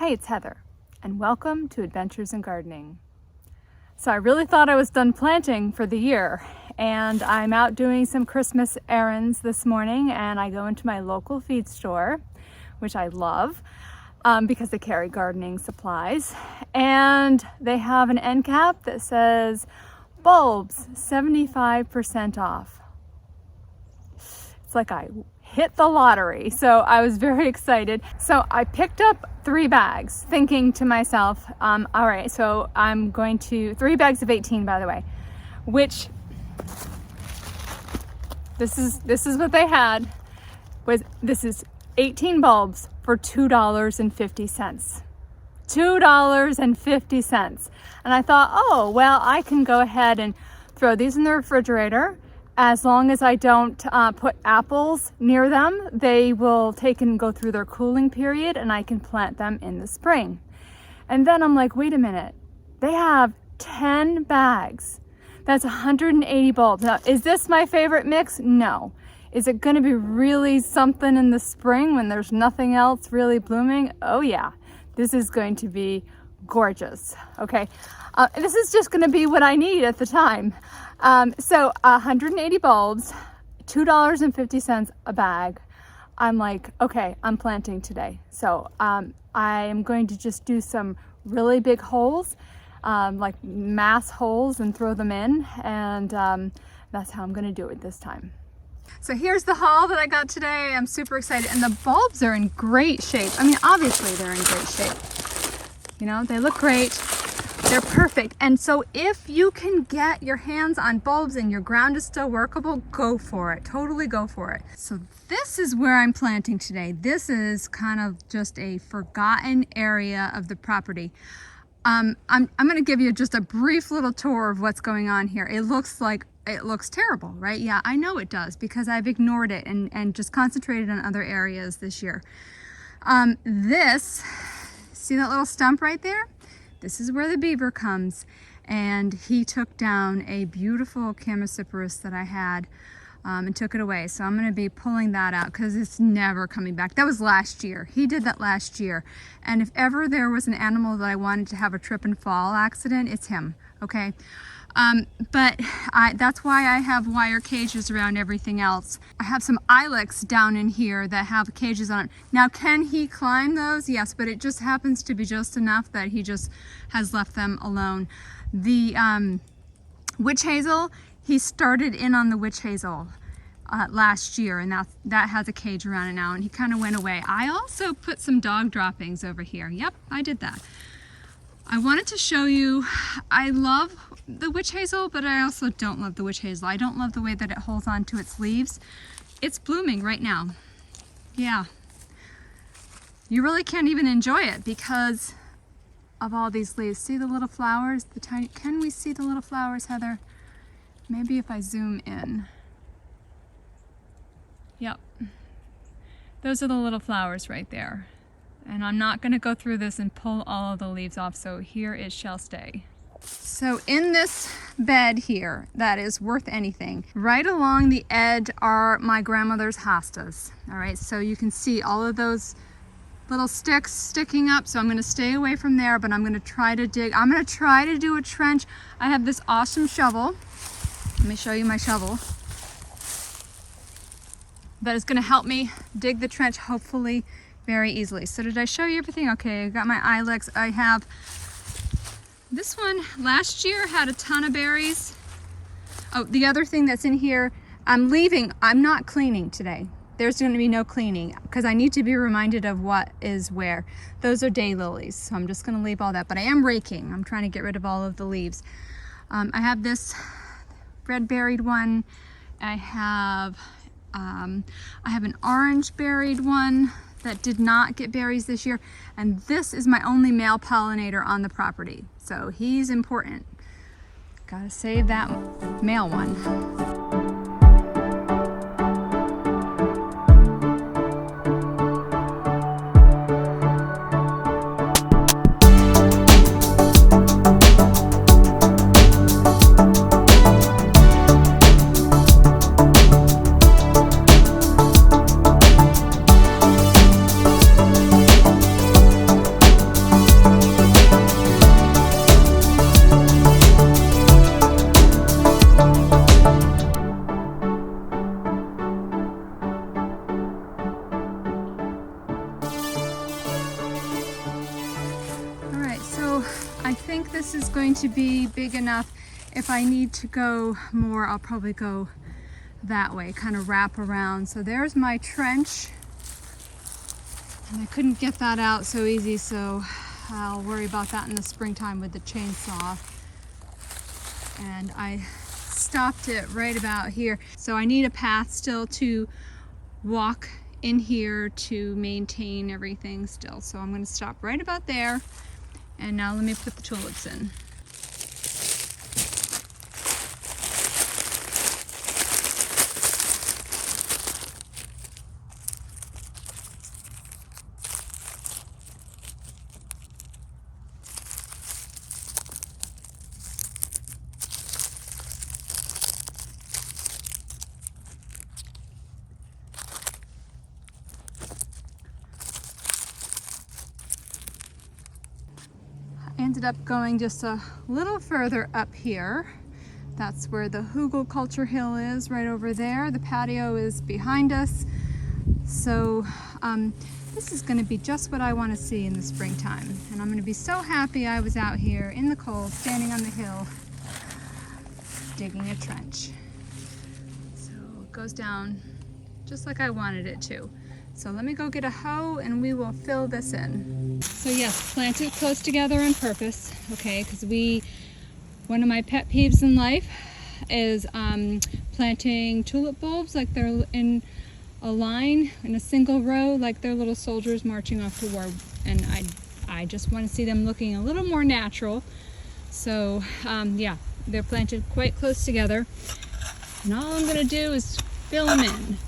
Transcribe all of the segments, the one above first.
Hey, it's Heather, and welcome to Adventures in Gardening. So I really thought I was done planting for the year, and I'm out doing some Christmas errands this morning, and I go into my local feed store, which I love because they carry gardening supplies, and they have an end cap that says bulbs 75% off. It's like I hit the lottery, so I was very excited. So I picked up 3 bags, thinking to myself, all right, so I'm going to 3 bags of 18, by the way, which this is what they had. This is 18 bulbs for $2.50. $2.50. And I thought, oh well, I can go ahead and throw these in the refrigerator. As long as I don't put apples near them, they will take and go through their cooling period, and I can plant them in the spring. And then I'm like, wait a minute, they have 10 bags. That's 180 bulbs. Now, is this my favorite mix? No. Is it going to be really something in the spring when there's nothing else really blooming? Oh yeah, this is going to be gorgeous. Okay, this is just going to be what I need at the time. So 180 bulbs, $2.50 a bag. I'm like, okay, I'm planting today. So I am going to just do some really big holes, like mass holes, and throw them in, and that's how I'm going to do it this time. So here's the haul that I got today. I'm super excited, and the bulbs are in great shape. I mean, obviously they're in great shape. You know, they look great. They're perfect. And so if you can get your hands on bulbs and your ground is still workable, go for it. Totally go for it. So this is where I'm planting today. This is kind of just a forgotten area of the property. I'm going to give you just a brief little tour of what's going on here. It looks terrible, right? Yeah, I know it does, because I've ignored it and just concentrated on other areas this year. See that little stump right there? This is where the beaver comes, and he took down a beautiful Chamaecyparis that I had and took it away. So I'm going to be pulling that out because it's never coming back. That was last year. He did that last year. And if ever there was an animal that I wanted to have a trip and fall accident, it's him, okay? But that's why I have wire cages around everything else. I have some ilex down in here that have cages on it. Now, can he climb those? Yes, but it just happens to be just enough that he just has left them alone. The witch hazel, he started in on the witch hazel last year, and that has a cage around it now, and he kind of went away. I also put some dog droppings over here. Yep, I did that. I wanted to show you, I love the witch hazel, but I also don't love the witch hazel. I don't love the way that it holds on to its leaves. It's blooming right now. Yeah. You really can't even enjoy it because of all these leaves. See the little flowers? The tiny, can we see the little flowers, Heather? Maybe if I zoom in. Yep. Those are the little flowers right there. And I'm not going to go through this and pull all of the leaves off, so here it shall stay. So in this bed here, that is worth anything, right along the edge are my grandmother's hostas. All right, so you can see all of those little sticks sticking up, so I'm going to stay away from there, but I'm going to try to dig. I'm going to try to do a trench. I have this awesome shovel. Let me show you my shovel. That is going to help me dig the trench, hopefully very easily. So did I show you everything? Okay, I got my ilex. I have this one. Last year had a ton of berries. Oh, the other thing that's in here, I'm not cleaning today. There's going to be no cleaning because I need to be reminded of what is where. Those are daylilies, so I'm just going to leave all that, but I am raking. I'm trying to get rid of all of the leaves. I have this red berried one. I have an orange berried one that did not get berries this year, and this is my only male pollinator on the property, so he's important. Gotta save that male one. think this is going to be big enough. If I need to go more, I'll probably go that way, kind of wrap around. So there's my trench. And I couldn't get that out so easy, so I'll worry about that in the springtime with the chainsaw. And I stopped it right about here. So I need a path still to walk in here to maintain everything still. So I'm going to stop right about there. And now let me put the tulips in. Ended up going just a little further up here. That's where the hugelkultur hill is, right over there. The patio is behind us. So this is going to be just what I want to see in the springtime. And I'm going to be so happy I was out here in the cold, standing on the hill, digging a trench. So it goes down just like I wanted it to. So let me go get a hoe and we will fill this in. So yes, planted close together on purpose, okay, because one of my pet peeves in life is planting tulip bulbs like they're in a line, in a single row, like they're little soldiers marching off to war. And I just want to see them looking a little more natural. So yeah, they're planted quite close together. And all I'm going to do is fill them in.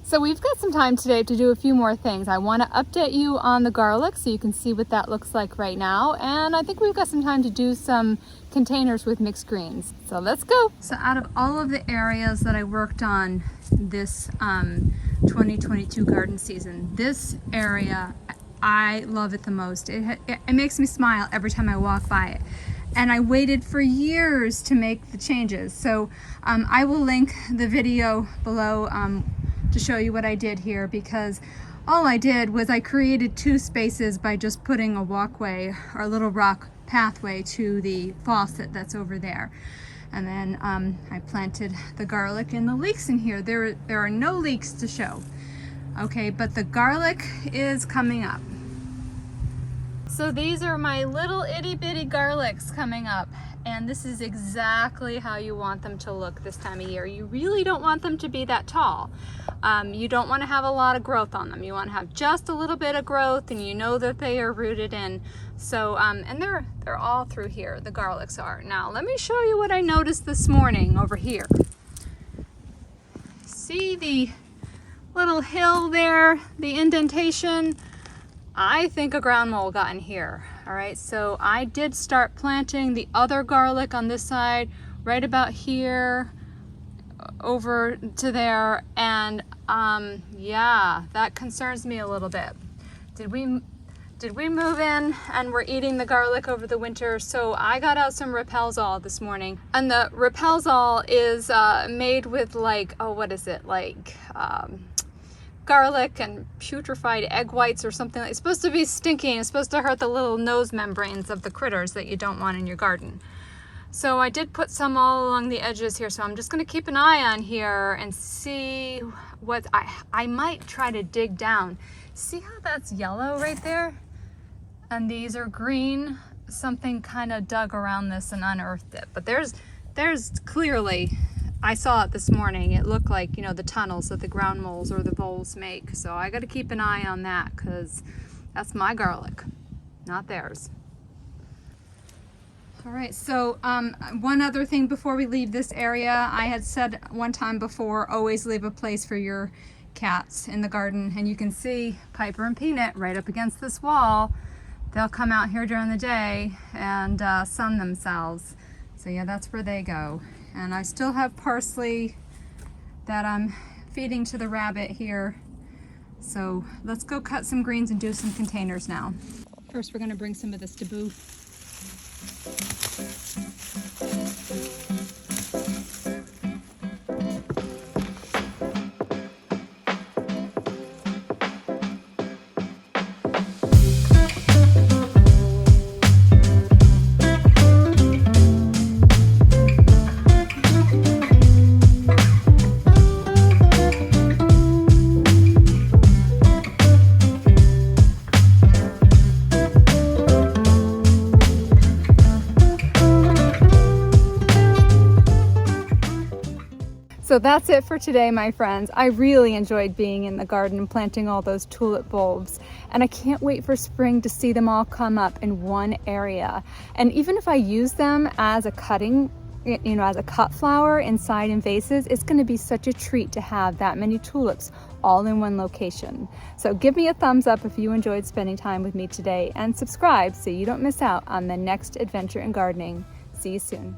So we've got some time today to do a few more things. I want to update you on the garlic so you can see what that looks like right now. And I think we've got some time to do some containers with mixed greens. So let's go. So out of all of the areas that I worked on this 2022 garden season, this area, I love it the most. It makes me smile every time I walk by it. And I waited for years to make the changes. So I will link the video below to show you what I did here, because all I did was I created 2 spaces by just putting a walkway or a little rock pathway to the faucet that's over there. And then I planted the garlic and the leeks in here. There are no leeks to show. Okay, but the garlic is coming up. So these are my little itty bitty garlics coming up. And this is exactly how you want them to look this time of year. You really don't want them to be that tall. You don't want to have a lot of growth on them. You want to have just a little bit of growth, and you know that they are rooted in. So, and they're all through here, the garlics are. Now, let me show you what I noticed this morning over here. See the little hill there, the indentation? I think a ground mole got in here. All right, so I did start planting the other garlic on this side, right about here, over to there, and yeah, that concerns me a little bit. Did we move in and we're eating the garlic over the winter? So I got out some Repelzol this morning, and the Repelzol is made with like, oh, what is it, like garlic and putrefied egg whites or something. It's supposed to be stinky, and it's supposed to hurt the little nose membranes of the critters that you don't want in your garden. So I did put some all along the edges here, so I'm just going to keep an eye on here and see what I might try to dig down. See how that's yellow right there? And these are green. Something kind of dug around this and unearthed it. But there's clearly, I saw it this morning. It looked like, you know, the tunnels that the ground moles or the voles make. So I got to keep an eye on that, because that's my garlic, not theirs. All right, so one other thing before we leave this area, I had said one time before, always leave a place for your cats in the garden. And you can see Piper and Peanut right up against this wall they'll come out here during the day and sun themselves. So yeah, that's where they go. And I still have parsley that I'm feeding to the rabbit here. So let's go cut some greens and do some containers now. First, we're going to bring some of this taboo. So that's it for today, my friends. I really enjoyed being in the garden and planting all those tulip bulbs. And I can't wait for spring to see them all come up in one area. And even if I use them as a cutting, as a cut flower inside in vases, it's going to be such a treat to have that many tulips all in one location. So give me a thumbs up if you enjoyed spending time with me today, and subscribe so you don't miss out on the next adventure in gardening. See you soon.